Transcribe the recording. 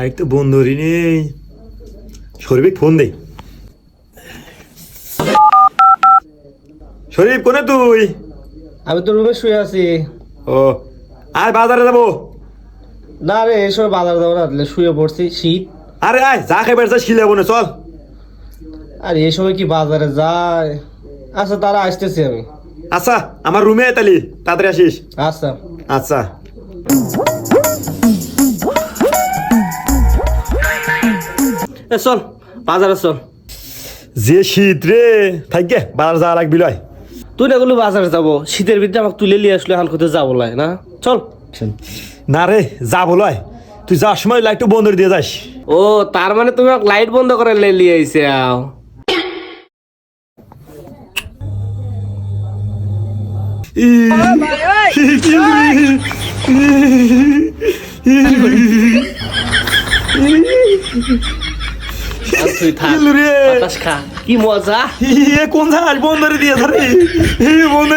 Light তো বন্ধ নেই। শরীফ ফোন দেই। শরীফ কোনে তুই? আমি তো রুমে শুয়ে আছি। ও আয় বাজারে যাবো। না রে এসব বাজার যাবো না, শুয়ে পড়ছি, শীত। আরে আয় যা খাইবার যা শিলাবো না চল। আর এই সময় কি বাজারে যায়? আচ্ছা তারা আসতেছি আমি। আচ্ছা আমার রুমে আয় তালি, তাড়াতাড়ি আসিস। আচ্ছা আচ্ছা চল বাজারে চল। যে শীত রে থাকবে বাজার যাওয়া লাগবি লয়। তুই না বললি বাজারে যাবো, শীতের ভিতরে আমাকে তুলে নিয়ে আসলে এখন কোথাও যাবো লাই না, চল। না রে যাবো লয়, তুই যাওয়ার সময় লাইটটা বন্ধ করে দিয়ে যাস। ও তার মানে তুমি লাইট বন্ধ করে নিয়ে আইছে। তুই থাক, বাতাস খা, কি মজা। কোন জায়গায় বন্ধ করে দিয়ে ধরে বন্ধ